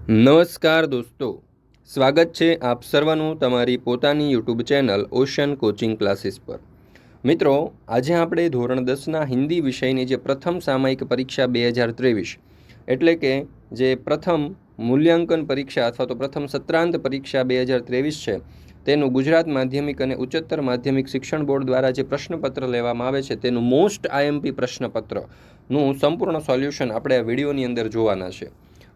નમસ્કાર દોસ્તો, સ્વાગત છે આપ સર્વનું તમારી પોતાની YouTube channel ocean coaching classes પર। મિત્રો, આજે આપણે ધોરણ 10ના હિન્દી વિષયની જે પ્રથમ સામયિક પરીક્ષા 2023 એટલે કે જે પ્રથમ મૂલ્યાંકન પરીક્ષા અથવા તો પ્રથમ સત્રાંત પરીક્ષા 2023 છે તેનું ગુજરાત માધ્યમિક અને ઉચ્ચતર માધ્યમિક શિક્ષણ બોર્ડ દ્વારા જે પ્રશ્નપત્ર લેવામાં આવે છે તેનું મોસ્ટ આઈએમપી પ્રશ્નપત્રનું સંપૂર્ણ સોલ્યુશન આપણે આ વિડીયોની અંદર જોવાના છે।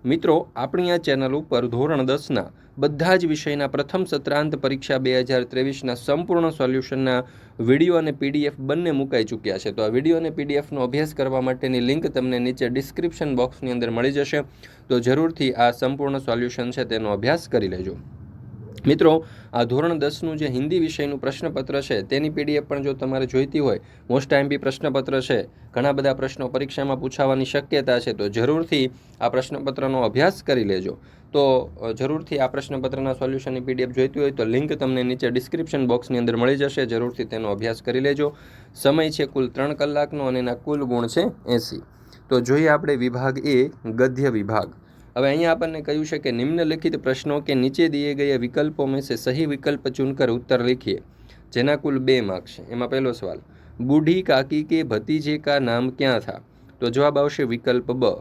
મિત્રો, આપણી આ ચેનલ ઉપર ધોરણ 10ના બધા જ વિષયના પ્રથમ સત્રાંત પરીક્ષા 2023ના સંપૂર્ણ સોલ્યુશનના વિડીયો અને પીડીએફ બંને મુકાઈ ચૂક્યા છે। તો આ વિડીયો અને પીડીએફનો અભ્યાસ કરવા માટેની લિંક તમને નીચે ડિસ્ક્રિપ્શન બોક્સની અંદર મળી જશે। તો જરૂરથી આ સંપૂર્ણ સોલ્યુશન છે તેનો અભ્યાસ કરી લેજો। મિત્રો, આ ધોરણ 10નું જે હિન્દી વિષયનું પ્રશ્નપત્ર છે તેની પીડીએફ પણ જો તમારે જોઈતી હોય, મોસ્ટ આઈએમપી પ્રશ્નપત્ર છે, ઘણા બધા પ્રશ્નો પરીક્ષામાં પૂછાવાની શક્યતા છે, તો જરૂરથી આ પ્રશ્નપત્રનો અભ્યાસ કરી લેજો। તો જરૂરથી આ પ્રશ્નપત્રના સોલ્યુશનની પીડીએફ જોઈતી હોય તો લિંક તમને નીચે ડિસ્ક્રિપ્શન બોક્સની અંદર મળી જશે, જરૂરથી તેનો અભ્યાસ કરી લેજો। સમય છે કુલ 3 કલાકનો અને એના કુલ ગુણ છે 80। તો જોઈએ આપણે વિભાગ એ, ગદ્ય વિભાગ। હવે અહીંયા આપણને કહ્યું છે કે નિમ્નલિખિત પ્રશ્नों के नीचे दिए गए विकल्पों में से सही विकल्प चुनकर उत्तर लिखिए, જેના કુલ 2 માર્ક્સ છે। એમાં પહેલો સવાલ, बूढ़ी काकी के भतीजे का नाम क्या था? તો જવાબ આવશે વિકલ્પ બ,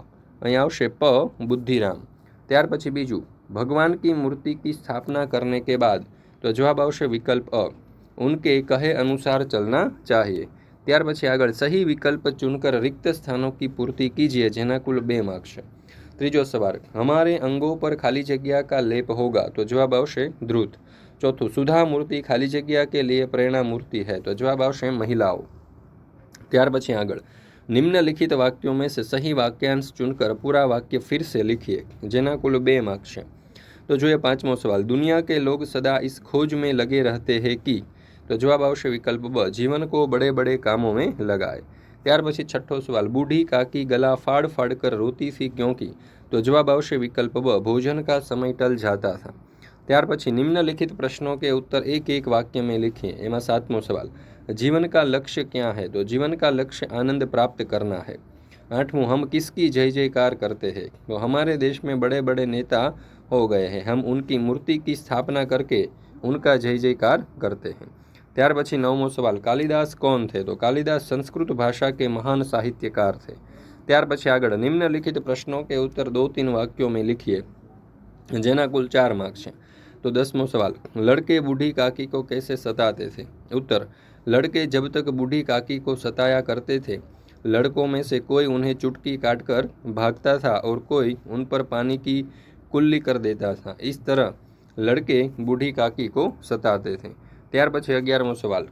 અહીંયા આવશે પ બુદ્ધિરામ। ત્યાર પછી બીજું, भगवान की मूर्ति की स्थापना करने के बाद, તો જવાબ આવશે વિકલ્પ અ, उनके कहे अनुसार चलना चाहिए। ત્યાર પછી આગળ, सही विकल्प चुनकर रिक्त स्थानों की पूर्ति कीजिए, જેના કુल 2 માર્ક્સ છે। ત્રીજો સવાલ, हमारे अंगों पर खाली जगह का लेप होगा, तो जवाब आवशे द्रुत। चौथुं, सुधा मूर्ति खाली जगह के लिए प्रेरणा मूर्ति है, तो जवाब आवशे महिलाओं। त्यार पछी आगळ, निम्नलिखित वाक्यों में से सही वाक्यांश चुनकर पूरा वाक्य फिर से लिखिए, जेना कुल 2 मार्क्स है। तो જોઈએ પાંચમો સવાल, दुनिया के लोग सदा इस खोज में लगे रहते हैं कि, तो जवाब आवशे विकल्प ब, जीवन को बड़े बड़े कामों में लगाए। ત્યાર પછી છઠ્ઠો સવાલ, बूढ़ी काकी गला फाड़ फाड़ कर रोती थी क्योंकि, तो जवाब आवशे विकल्प ब, भोजन का समय टल जाता था। ત્યાર પછી निम्नलिखित प्रश्नों के उत्तर एक एक वाक्य में लिखिए। एમાં સાતમો સવાલ, जीवन का लक्ष्य क्या है? तो जीवन का लक्ष्य आनंद प्राप्त करना है। आठवां, हम किसकी जय जयकार करते हैं? तो हमारे देश में बड़े बड़े नेता हो गए हैं, हम उनकी मूर्ति की स्थापना करके उनका जय जयकार करते हैं। ત્યાર પછી નવમો સવાલ, कालिदास कौन थे? तो कालिदास संस्कृत भाषा के महान साहित्यकार थे। ત્યાર પછી આગળ, निम्नलिखित प्रश्नों के उत्तर 2-3 वाक्यों में लिखिए, જેના કુલ 4 मार्क्स है। तो 10मो सवाल, लड़के बूढ़ी काकी को कैसे सताते थे? उत्तर, लड़के जब तक बूढ़ी काकी को सताया करते थे, लड़कों में से कोई उन्हें चुटकी काटकर भागता था और कोई उन पर पानी की कुल्ली कर देता था। इस तरह लड़के बूढ़ी काकी को सताते थे। ત્યાર પછી 11મો સવાल,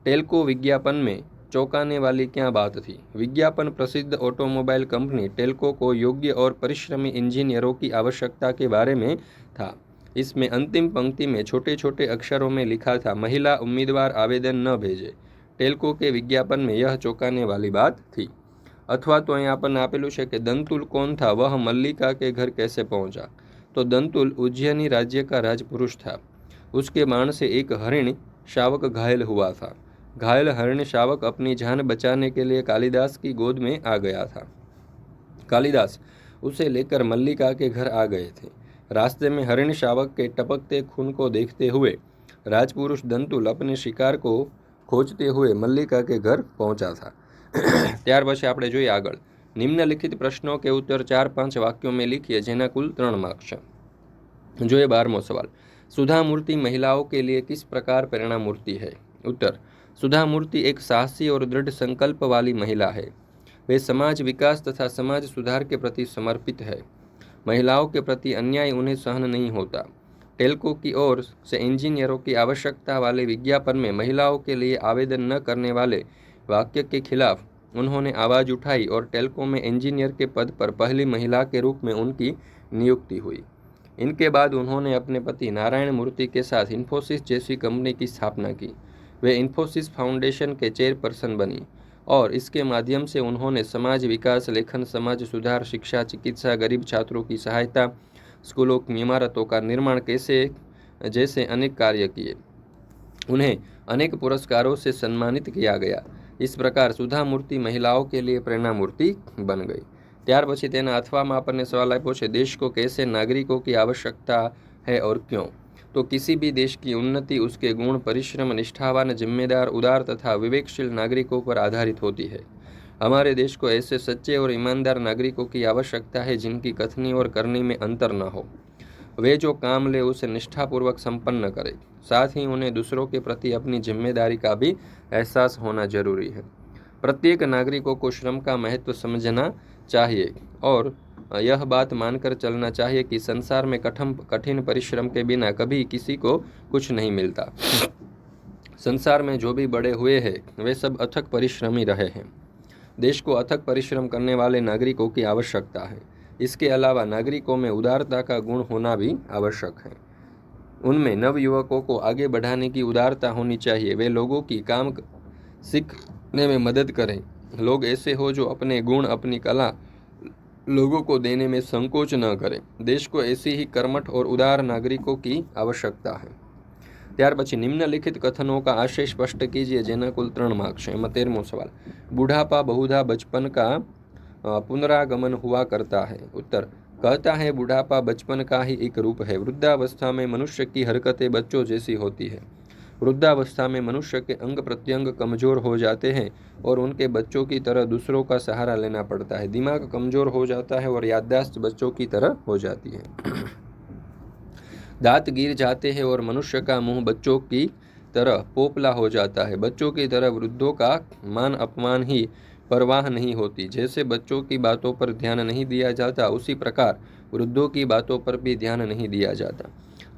टेल्को विज्ञापन में चौंकाने वाली क्या बात थी? विज्ञापन प्रसिद्ध ऑटोमोबाइल कंपनी टेल्को को योग्य और परिश्रमी इंजीनियरों की आवश्यकता के बारे में था। इसमें अंतिम पंक्ति में छोटे छोटे अक्षरों में लिखा था, महिला उम्मीदवार आवेदन न भेजे। टेल्को के विज्ञापन में यह चौंकाने वाली बात थी। अथवा तो અહીં આપણને આપેલું છે કે दंतुल कौन था, वह मल्लिका के घर कैसे पहुंचा? तो दंतुल उज्जैनी राज्य का राजपुरुष था। उसके बाण से एक हरिण शावक घायल हुआ था। घायल हरिण शावक अपनी जान बचाने के लिए कालिदास की गोद में आ गया था। कालिदास उसे लेकर मल्लिका के घर आ गए थे। रास्ते में हरिण शावक के टपकते खून को देखते हुए राजपुरुष दंतुल अपने शिकार को खोजते हुए मल्लिका के घर पहुंचा था। ત્યાર પછી આપણે જોઈએ આગળ, निम्नलिखित प्रश्नों के उत्तर 4-5 वाक्यों में लिखिए, જેના કુલ 3 मार्क्स છે। જોઈએ 12મો સવાલ, सुधा मूर्ति महिलाओं के लिए किस प्रकार प्रेरणा मूर्ति है? उत्तर, सुधा मूर्ति एक साहसी और दृढ़ संकल्प वाली महिला है। वे समाज विकास तथा समाज सुधार के प्रति समर्पित है। महिलाओं के प्रति अन्याय उन्हें सहन नहीं होता। टेल्को की ओर से इंजीनियरों की आवश्यकता वाले विज्ञापन में महिलाओं के लिए आवेदन न करने वाले वाक्य के खिलाफ उन्होंने आवाज़ उठाई और टेल्को में इंजीनियर के पद पर पहली महिला के रूप में उनकी नियुक्ति हुई। इनके बाद उन्होंने अपने पति नारायण मूर्ति के साथ इन्फोसिस जैसी कंपनी की स्थापना की। वे इन्फोसिस फाउंडेशन के चेयरपर्सन बनी और इसके माध्यम से उन्होंने समाज विकास, लेखन, समाज सुधार, शिक्षा, चिकित्सा, गरीब छात्रों की सहायता, स्कूलों की इमारतों का निर्माण जैसे अनेक कार्य किए। उन्हें अनेक पुरस्कारों से सम्मानित किया गया। इस प्रकार सुधा मूर्ति महिलाओं के लिए प्रेरणा मूर्ति बन गई। ત્યાર પછી તેના અથવામાં આપણને સવાલ આપ્યો છે, देश को कैसे नागरिकों की आवश्यकता है और क्यों। तो किसी भी देश की उन्नति उसके गुण, परिश्रम, निष्ठावान, जिम्मेदार, उदार तथा विवेकशील नागरिकों पर आधारित होती है। हमारे देश को ऐसे सच्चे और ईमानदार नागरिकों की आवश्यकता है जिनकी कथनी और करनी में अंतर न हो। वे जो काम ले उसे निष्ठापूर्वक संपन्न करें, साथ ही उन्हें दूसरों के प्रति अपनी जिम्मेदारी का भी एहसास होना जरूरी है। प्रत्येक नागरिकों को श्रम का महत्व समझना चाहिए और यह बात मानकर चलना चाहिए कि संसार में कठिन परिश्रम के बिना कभी किसी को कुछ नहीं मिलता। संसार में जो भी बड़े हुए हैं वे सब अथक परिश्रमी रहे हैं। देश को अथक परिश्रम करने वाले नागरिकों की आवश्यकता है। इसके अलावा नागरिकों में उदारता का गुण होना भी आवश्यक है। उनमें नवयुवकों को आगे बढ़ाने की उदारता होनी चाहिए। वे लोगों की काम सीखने में मदद करें। लोग ऐसे हो जो अपने गुण, अपनी कला लोगों को देने में संकोच न करें। देश को ऐसी ही कर्मठ और उदार नागरिकों की आवश्यकता है। ત્યાર પછી નિમ્નલિખિત कथनों का आशय स्पष्ट कीजिए, જેના કુલ 3 માર્ક્સ છે। એમાં 13મો સવાલ, बूढ़ापा बहुधा बचपन का पुनरागमन हुआ करता है। उत्तर, कहता है बूढ़ापा बचपन का ही एक रूप है। वृद्धावस्था में मनुष्य की हरकतें बच्चों जैसी होती है। वृद्धावस्था में मनुष्य के अंग प्रत्यंग कमजोर हो जाते हैं और उनके बच्चों की तरह दूसरों का सहारा लेना पड़ता है। दिमाग कमजोर हो जाता है और याददाश्त बच्चों की तरह हो जाती है। दांत गिर जाते हैं और मनुष्य का मुंह बच्चों की तरह पोपला हो जाता है। बच्चों की तरह वृद्धों का मान अपमान ही परवाह नहीं होती। जैसे बच्चों की बातों पर ध्यान नहीं दिया जाता, उसी प्रकार वृद्धों की बातों पर भी ध्यान नहीं दिया जाता।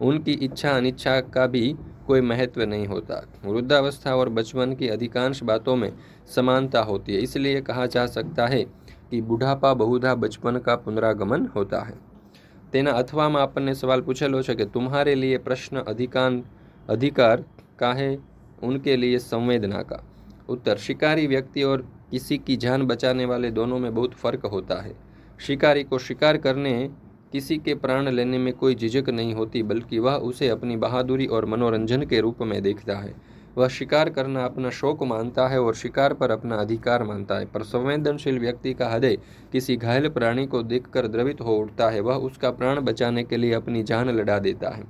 उनकी इच्छा अनिच्छा का भी कोई महत्व नहीं होता। वृद्धावस्था और बचपन की अधिकांश बातों में समानता होती है। इसलिए कहा जा सकता है कि बुढ़ापा बहुधा बचपन का पुनरागमन होता है। तेना अथवामां आपने सवाल पूछेलो है कि तुम्हारे लिए प्रश्न अधिकार का है, उनके लिए संवेदना का। उत्तर, शिकारी व्यक्ति और किसी की जान बचाने वाले दोनों में बहुत फर्क होता है। शिकारी को शिकार करने, किसी के प्राण लेने में कोई झिझक नहीं होती, बल्कि वह उसे अपनी बहादुरी और मनोरंजन के रूप में देखता है। वह शिकार करना अपना शौक मानता है और शिकार पर अपना अधिकार मानता है। पर संवेदनशील व्यक्ति का हृदय किसी घायल प्राणी को देखकर द्रवित हो उठता है। वह उसका प्राण बचाने के लिए अपनी जान लड़ा देता है।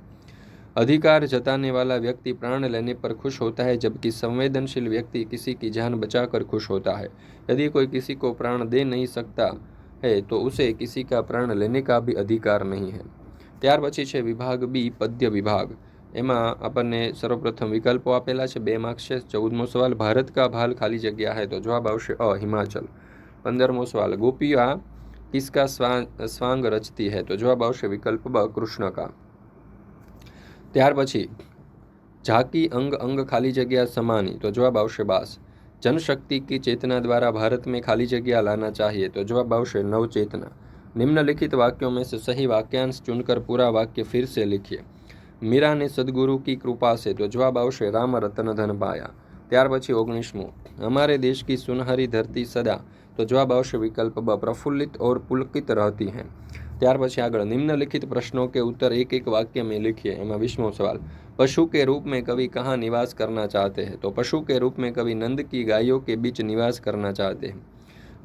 अधिकार जताने वाला व्यक्ति प्राण लेने पर खुश होता है, जबकि संवेदनशील व्यक्ति किसी की जान बचाकर खुश होता है। यदि कोई किसी को प्राण दे नहीं सकता है तो उसे किसी का प्राण लेने का भी अधिकार नहीं है। ત્યાર પછી છે વિભાગ બી, પદ્ય વિભાગ। એમાં આપણને સર્વપ્રથમ વિકલ્પો આપેલા છે, 2 માર્ક્સ છે। 14મો સવાલ, ભારત का भाल खाली जगह है, तो जवाब આવશે अ, हिमाचल। 15મો सवाल, गोपियाँ किसका स्वांग रचती है, तो जवाब આવશે विकल्प ब, कृष्ण का। ત્યાર પછી झाकी अंग अंग खाली जगह समानी, तो जवाब આવશે बास। जनशक्ति की चेतना द्वारा भारत में खाली जगह लाना चाहिए, तो जवाब आवશે नवचेतना। निम्नलिखित वाक्यों में से सही वाक्यांश चुनकर पूरा वाक्य फिर से लिखिए। मीरा ने सदगुरु की कृपा से, तो जवाब आवશે राम रतन धन पाया। ત્યાર પછી 19મો, हमारे देश की सुनहरी धरती सदा, तो जवाब आवશે विकल्प ब, प्रफुल्लित और पुलकित रहती हैं। ત્યાર પછી આગળ निम्नलिखित प्रश्नों के उत्तर एक एक वाक्य में लिखिए। एમાં 20મો सवाल, पशु के रूप में कवि कहाँ निवास करना चाहते हैं, तो पशु के रूप में कवि नंद की गायों के बीच निवास करना चाहते हैं।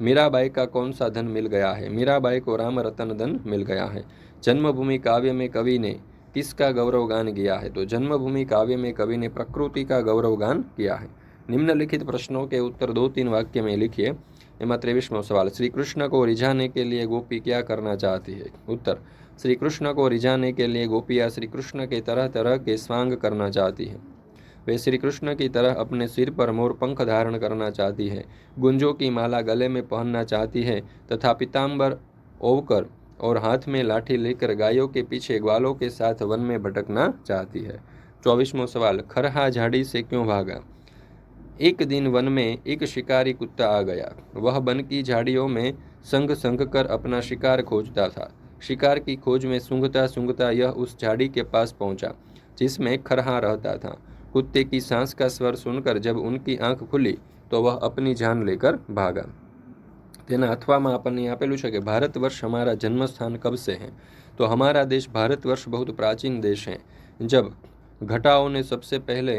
मीराबाई का कौन सा धन मिल गया है, मीराबाई को राम रतन धन मिल गया है। जन्मभूमि काव्य में कवि ने किसका गौरवगान किया है, तो जन्मभूमि काव्य में कवि ने प्रकृति का गौरवगान किया है। निम्नलिखित प्रश्नों के उत्तर 2-3 वाक्य में लिखिए। एમાં 23મો सवाल, श्री कृष्ण को रिझाने के लिए गोपी क्या करना चाहती है। उत्तर, श्री कृष्ण को रिझाने के लिए गोपियाँ श्री कृष्ण के तरह तरह के स्वांग करना चाहती हैं। वे श्री कृष्ण की तरह अपने सिर पर मोर पंख धारण करना चाहती है, गुंजों की माला गले में पहनना चाहती है तथा पीताम्बर ओवकर और हाथ में लाठी लेकर गायों के पीछे ग्वालों के साथ वन में भटकना चाहती है। 24मो सवाल, खरहा झाड़ी से क्यों भागा। एक दिन वन में एक शिकारी कुत्ता आ गया। वह वन की झाड़ियों में संग कर अपना शिकार खोजता था। शिकार की खोज में सूंघता सूंघता यह उस झाड़ी के पास पहुंचा जिसमें खरहा रहता था। कुत्ते की सांस का स्वर सुनकर जब उनकी आंख खुली तो वह अपनी जान लेकर भागा। तेना अथवामां આપણને આપેલું છે કે भारतवर्ष हमारा जन्म स्थान कब से है, तो हमारा देश भारतवर्ष बहुत प्राचीन देश है। जब घटाओं ने सबसे पहले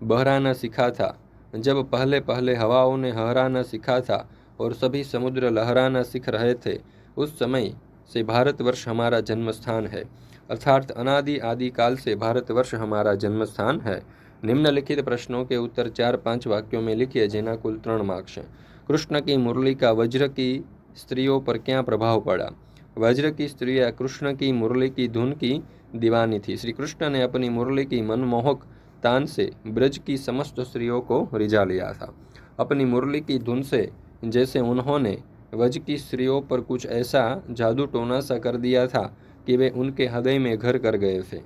बहराना सीखा था, जब पहले पहले हवाओं ने हराना सीखा था और सभी समुद्र लहराना सीख रहे थे, उस समय से भारतवर्ष हमारा जन्म स्थान है। अर्थात अनादि आदिकाल से भारतवर्ष हमारा जन्म स्थान है। निम्नलिखित प्रश्नों के उत्तर 4-5 वाक्यों में लिखिए, જેના કુલ 3 मार्क्स हैं। कृष्ण की मुरली का वज्र की स्त्रियों पर क्या प्रभाव पड़ा? वज्र की स्त्रियां कृष्ण की मुरली की धुन की दीवानी थी। श्री कृष्ण ने अपनी मुरली की मनमोहक तान से ब्रज की समस्त स्त्रियों को रिझा लिया था। अपनी मुरली की धुन से जैसे उन्होंने व्रज की स्त्रियों पर कुछ ऐसा जादू टोना सा कर दिया था कि वे उनके हृदय में घर कर गए थे।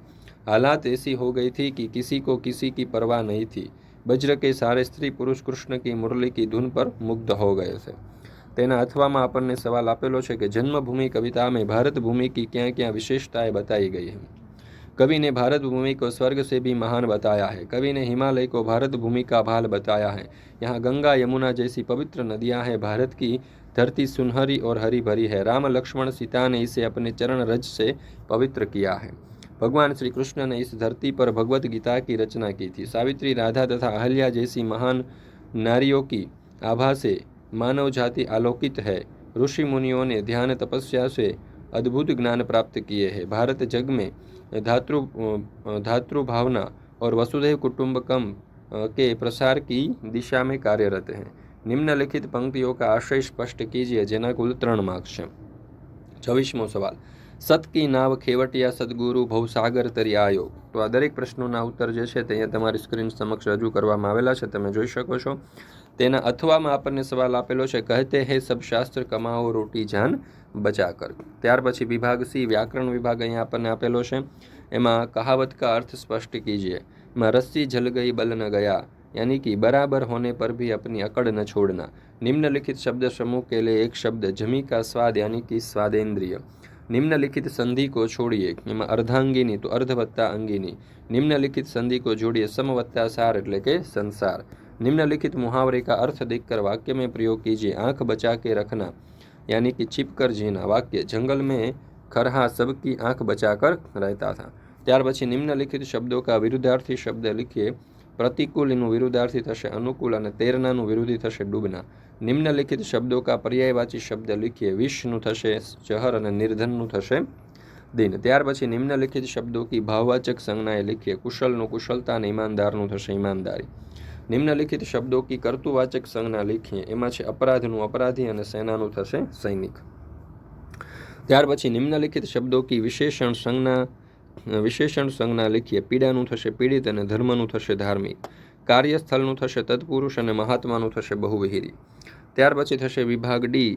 हालात ऐसी हो गई थी कि किसी को किसी की परवाह नहीं थी। वज्र के सारे स्त्री पुरुष कृष्ण की मुरली की धुन पर मुग्ध हो गए थे। તેના અથવામાં આપણને સવાલ આપેલો છે કે જન્મભૂમિ कविता में भारत भूमि की क्या क्या विशेषताएं बताई गई हैं। कवि ने भारत भूमि को स्वर्ग से भी महान बताया है। कवि ने हिमालय को भारत भूमि का भाल बताया है। यहाँ गंगा यमुना जैसी पवित्र नदियाँ हैं। भारत की धरती सुनहरी और हरी भरी है। राम लक्ष्मण सीता ने इसे अपने चरण रज से पवित्र किया है। भगवान श्री कृष्ण ने इस धरती पर भगवत गीता की रचना की थी। सावित्री, राधा तथा अहल्या जैसी महान नारियों की आभा से मानव जाति आलोकित है। ऋषि मुनियों ने ध्यान तपस्या से अद्भुत ज्ञान प्राप्त किए हैं। भारत जग में धातृ भावना और वसुधैव कुटुंबकम के प्रसार की दिशा में कार्यरत हैं। निम्नलिखित पंक्तियों का आशय स्पष्ट कीजिए, જેના કુલ 3 માર્ક્સ છે। 26મો સવાલ, સત की नाव ખેવટિયા સદગુરુ ભવસાગર તરી આયો। તો આ દરેક પ્રશ્નોના ઉત્તર જે છે તે અહીંયા તમારી સ્ક્રીન સમક્ષ રજૂ કરવામાં આવેલા છે, તમે જોઈ શકો છો। તેના અથવામાં આપણને સવાલ આપેલો છે, કહેતે હે સબ શાસ્ત્ર કમાઓ રોટી જાન બચાકર। ત્યાર પછી વિભાગ સી વ્યાકરણ વિભાગ અહીંયા આપણને આપેલો છે। એમાં કહાવત का अर्थ स्पष्ट कीजिए। એમાં रस्सी जल गई बल न गया, यानी कि बराबर होने पर भी अपनी अकड़ न छोड़ना। निम्नलिखित शब्द समूह के लिए एक शब्द जमी का स्वाद यानी कि स्वादेंद्रिय। निम्नलिखित संधि को छोड़िए। एમાં अर्धांगिनी तो अर्ध वत्ता अंगिनी। निम्नलिखित संधि को जोड़िए, सम वत्ता सार એટલે કે संसार। निम्नलिखित मुहावरे का अर्थ देखकर वाक्य में प्रयोग कीजिए। आंख बचा के रखना यानी कि छिप कर जीना। वाक्य, जंगल में खरहा सबकी आंख बचाकर रहता था। ત્યાર પછી નિમ્નલિખિત શબ્દો કા વિરુદ્ધાર્થી શબ્દ लिखिए। प्रतिकूल એનું વિરુદ્ધાર્થી થશે અનુકૂળ અને તેરનાનું વિરોધી થશે ડૂબના। નિમ્નલિખિત શબ્દો કા પર્યાયવાચી શબ્દ लिखिए। વિષનું થશે જહર અને નિર્ધનનું થશે દિન। ત્યાર પછી નિમ્નલિખિત શબ્દો की ભાવવાચક સંજ્ઞાએ लिखिए। કુશલનું કુશલતા અને ઈમાનદારનું થશે ઈમાનદારી। નિમ્નલિખિત શબ્દો की કર્તુવાચક સંજ્ઞા लिखिए। એમાં છે અપરાધનું અપરાધી અને સેનાનું થશે સૈનિક। ત્યાર પછી નિમ્નલિખિત શબ્દો की વિશેષણ સંજ્ઞા लिखिए। પીડાનું થશે પીડિત અને ધર્મનું થશે ધાર્મિક। કાર્યસ્થળનું થશે તત્પુરુષ અને મહાત્માનું થશે બહુવિહીરી। ત્યાર પછી થશે વિભાગ ડી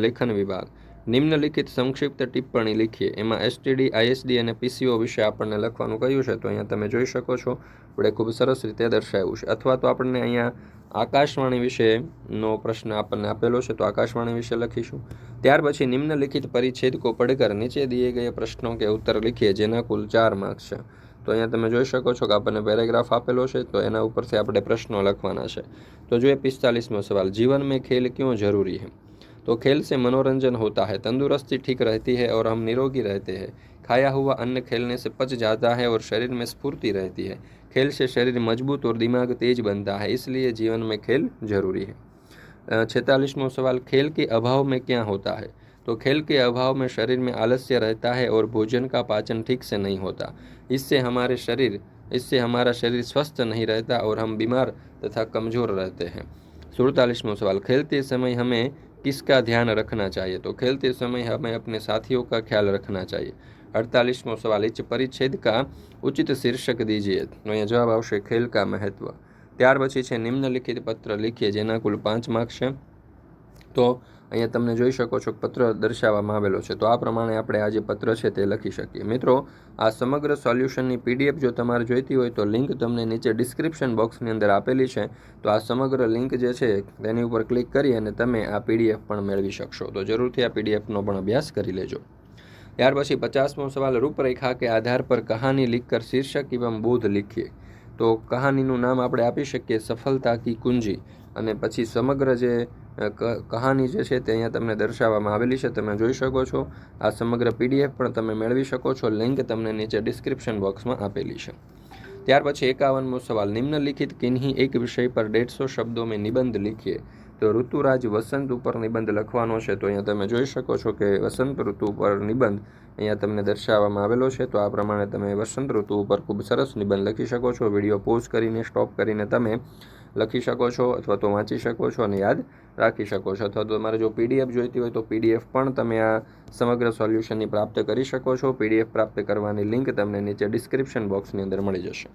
લેખન વિભાગ। નિમ્નલિખિત સંક્ષિપ્ત ટિપ્પણી लिखिए। એમાં એસટીડી આઈએસડી અને પીસીઓ વિશે આપણને લખવાનું કહ્યું છે, તો અહીંયા તમે જોઈ શકો છો આપણે ખૂબ સરસ રીતે દર્શાવ્યું છે। અથવા તો આપણને અહીંયા આકાશવાણી વિશેનો પ્રશ્ન આપણને આપેલો છે, તો આકાશવાણી વિશે લખીશું। ત્યાર પછી નિમ્નલિખિત પરિच्छेद को पढ़कर नीचे दिए गए प्रश्नों के उत्तर लिखिए, જેના કુલ 4 માર્ક્સ છે। તો અહીંયા તમે જોઈ શકો છો કે આપણને પેરેગ્રાફ આપેલો છે, તો એના ઉપરથી આપણે પ્રશ્નો લખવાના છે। તો જોઈએ 45મો સવાલ, जीवन में खेल क्यों जरूरी है? तो खेल से मनोरंजन होता है, तंदुरुस्ती ठीक रहती है और हम निरोगी रहते हैं। खाया हुआ अन्न खेलने से पच जाता है और शरीर में स्फूर्ति रहती है। खेल से शरीर मजबूत और दिमाग तेज बनता है, इसलिए जीवन में खेल जरूरी है। 46वां सवाल, खेल के अभाव में क्या होता है? तो खेल के अभाव में शरीर में आलस्य रहता है और भोजन का पाचन ठीक से नहीं होता। इससे हमारा शरीर स्वस्थ नहीं रहता और हम बीमार तथा कमज़ोर रहते हैं। 47वां सवाल, खेलते समय हमें किसका ध्यान रखना चाहिए? तो खेलते समय हमें अपने साथियों का ख्याल रखना चाहिए। 48वां सवाल, इस परिच्छेद का उचित शीर्षक दीजिए। तो यहाँ जवाब आवशे खेल का महत्व। ત્યાર પછી છે નિમ્નલિખિત પત્ર लिखिए, જેના કુલ 5 માર્ક્સ છે। તો અહીંયા તમને જોઈ શકો છો પત્ર દર્શાવવામાં આવેલો છે, તો આ પ્રમાણે આપણે આ જે પત્ર છે તે લખી શકીએ। મિત્રો, આ સમગ્ર સોલ્યુશનની પીડીએફ જો તમારે જોઈતી હોય તો લિંક તમને નીચે ડિસ્ક્રિપ્શન બોક્સની અંદર આપેલી છે, તો આ સમગ્ર લિંક જે છે તેની ઉપર ક્લિક કરી અને તમે આ પીડીએફ પણ મેળવી શકશો। તો જરૂરથી આ પીડીએફનો પણ અભ્યાસ કરી લેજો। ત્યાર પછી 50મો સવાલ, रूपरेखा के आधार पर कहानी लिखकर शीर्षक एवं बोध लिखिए। तो कहानीનું નામ આપણે આપી શકીએ સફળતા કી કુંજી, અને પછી સમગ્ર જે કહાની જે છે તે અહીંયા તમને દર્શાવવામાં આવેલી છે, તમે જોઈ શકો છો। આ સમગ્ર પીડીએફ પણ તમે મેળવી શકો છો, લિંક તમને નીચે ડિસ્ક્રિપ્શન બોક્સમાં આપેલી છે। ત્યાર પછી 51મો સવાલ, निम्नलिखित किन्हीं एक विषय पर 150 शब्दों में निबंध लिखिए। तो તો ઋતુરાજ વસંત ઉપર નિબંધ લખવાનો છે. તો અહીંયા તમે જોઈ શકો છો કે વસંત ઋતુ ઉપર નિબંધ અહીંયા તમને દર્શાવવામાં આવેલો છે. તો આ પ્રમાણે તમે વસંત ઋતુ ઉપર ખૂબ સરસ નિબંધ લખી શકો છો. વિડીયો પોઝ કરીને સ્ટોપ કરીને તમે લખી શકો છો અથવા તો વાંચી શકો છો અને યાદ રાખી શકો છો. અથવા તો તમારે જો પીડીએફ જોઈતી હોય તો પીડીએફ પણ તમે આ સમગ્ર સોલ્યુશનની પ્રાપ્ત કરી શકો છો. પીડીએફ પ્રાપ્ત કરવાની લિંક તમને નીચે ડિસ્ક્રિપ્શન બોક્સની અંદર મળી જશે.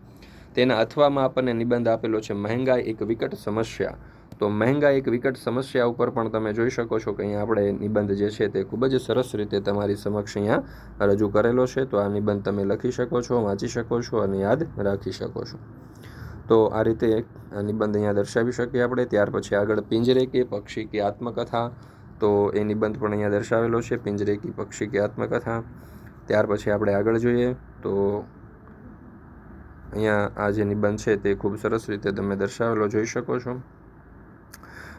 તેના અથવામાં આપણને નિબંધ આપેલો છે મહેંગાઈ એક વિકટ સમસ્યા. તો મહેંગાઈ એક વિકટ સમસ્યા ઉપર પણ તમે જોઈ શકો છો કે અહીંયા આપણે નિબંધ જે છે તે ખૂબ જ સરસ રીતે તમારી સમક્ષ અહીંયા રજૂ કરેલો છે. તો આ નિબંધ તમે લખી શકો છો, વાંચી શકો છો અને યાદ રાખી શકો છો. તો આ રીતે આ નિબંધ અહીંયા દર્શાવી શકીએ આપણે. ત્યાર પછી આગળ પિંજરે કે પક્ષી કે આત્મકથા. તો એ નિબંધ પણ અહીંયા દર્શાવેલો છે, પિંજરે કી પક્ષી કે આત્મકથા. ત્યાર પછી આપણે આગળ જોઈએ તો અહીંયા આ જે નિબંધ છે તે ખૂબ સરસ રીતે તમે દર્શાવેલો જોઈ શકો છો.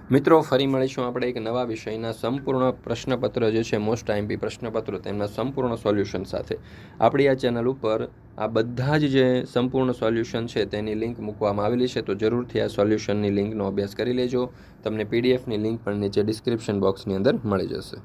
મિત્રો ફરી મળીશું આપણે એક નવા વિષયના સંપૂર્ણ પ્રશ્નપત્ર જે છે મોસ્ટ આઈએમપી પ્રશ્નપત્રો તેમના સંપૂર્ણ સોલ્યુશન સાથે. આપણી આ ચેનલ ઉપર આ બધા જ જે સંપૂર્ણ સોલ્યુશન છે તેની લિંક મૂકવામાં આવેલી છે. તો જરૂરથી આ સોલ્યુશનની લિંકનો અભ્યાસ કરી લેજો. તમને પીડીએફની લિંક પણ નીચે ડિસ્ક્રિપ્શન બોક્સની અંદર મળી જશે.